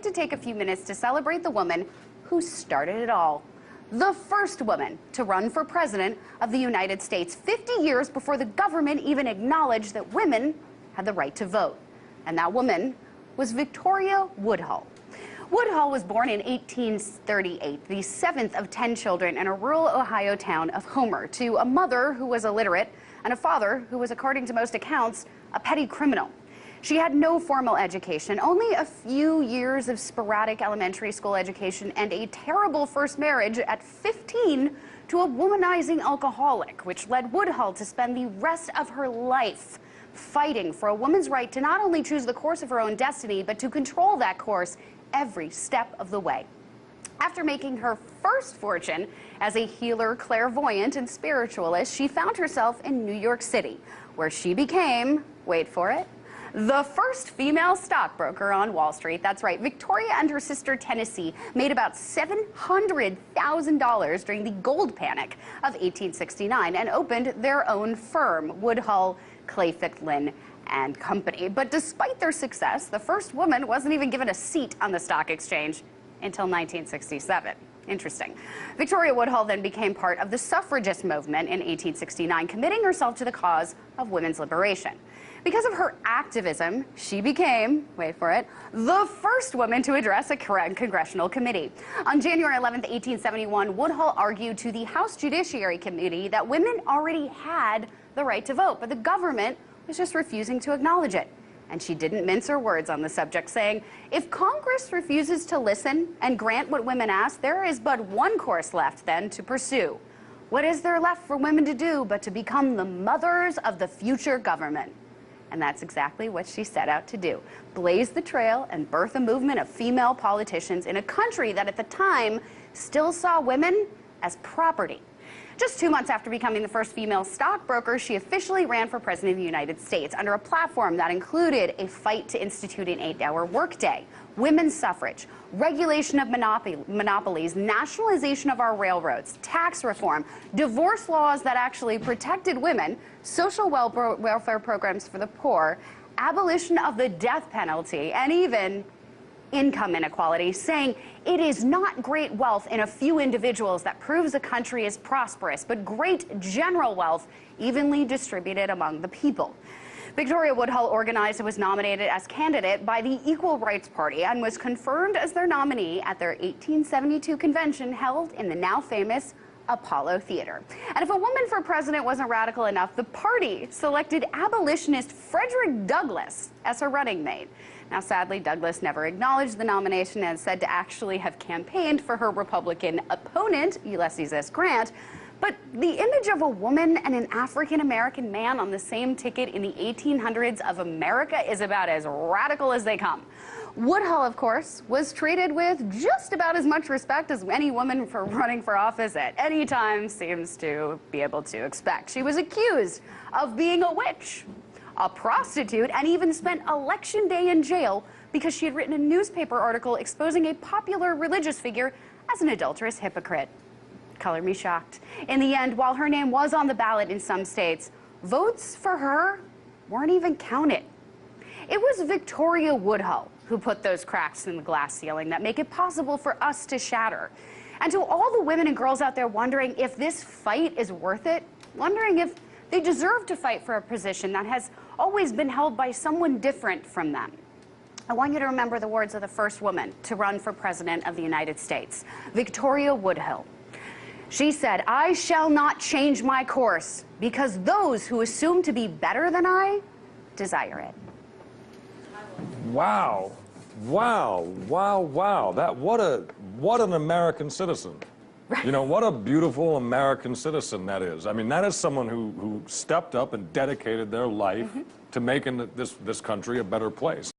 like to take a few minutes to celebrate the woman who started it all. The first woman to run for president of the United States 50 years before the government even acknowledged that women had the right to vote. And that woman was Victoria Woodhull. Woodhull was born in 1838, the seventh of 10 children in a rural Ohio town of Homer, to a mother who was illiterate and a father who was, according to most accounts, a petty criminal. She had no formal education, only a few years of sporadic elementary school education and a terrible first marriage at 15 to a womanizing alcoholic, which led Woodhull to spend the rest of her life fighting for a woman's right to not only choose the course of her own destiny, but to control that course every step of the way. After making her first fortune as a healer, clairvoyant, and spiritualist, she found herself in New York City, where she became, wait for it, the first female stockbroker on Wall Street. That's right. Victoria and her sister Tennessee made about $700,000 during the gold panic of 1869 and opened their own firm, Woodhull, Clayfick, Lynn and Company. But despite their success, the first woman wasn't even given a seat on the stock exchange until 1967. Interesting. Victoria Woodhull then became part of the suffragist movement in 1869, committing herself to the cause of women's liberation. Because of her activism, she became, wait for it, the first woman to address a congressional committee. On January 11, 1871, Woodhull argued to the House Judiciary Committee that women already had the right to vote, but the government was just refusing to acknowledge it. And she didn't mince her words on the subject, saying, if Congress refuses to listen and grant what women ask, there is but one course left then to pursue. What is there left for women to do but to become the mothers of the future government? And that's exactly what she set out to do. Blaze the trail and birth a movement of female politicians in a country that at the time still saw women as property. Just 2 months after becoming the first female stockbroker, she officially ran for president of the United States under a platform that included a fight to institute an 8-hour workday, women's suffrage, regulation of monopolies, nationalization of our railroads, tax reform, divorce laws that actually protected women, social welfare programs for the poor, abolition of the death penalty, and even income inequality, saying it is not great wealth in a few individuals that proves a country is prosperous, but great general wealth evenly distributed among the people. Victoria Woodhull organized and was nominated as candidate by the Equal Rights Party and was confirmed as their nominee at their 1872 convention held in the now famous Apollo Theater. And if a woman for president wasn't radical enough, the party selected abolitionist Frederick Douglass as her running mate. Now, sadly, Douglass never acknowledged the nomination and said to actually have campaigned for her Republican opponent, Ulysses S. Grant. But the image of a woman and an African-American man on the same ticket in the 1800s of America is about as radical as they come. Woodhull, of course, was treated with just about as much respect as any woman for running for office at any time seems to be able to expect. She was accused of being a witch, a prostitute, and even spent Election Day in jail because she had written a newspaper article exposing a popular religious figure as an adulterous hypocrite. Color me shocked. In the end, while her name was on the ballot in some states, votes for her weren't even counted. It was Victoria Woodhull who put those cracks in the glass ceiling that make it possible for us to shatter. And to all the women and girls out there wondering if this fight is worth it, wondering if they deserve to fight for a position that has always been held by someone different from them, I want you to remember the words of the first woman to run for president of the United States, Victoria Woodhull. She said, I shall not change my course because those who assume to be better than I desire it. Wow. Wow. Wow. Wow. What an American citizen. You know, what a beautiful American citizen that is. I mean, that is someone who stepped up and dedicated their life to making this country a better place.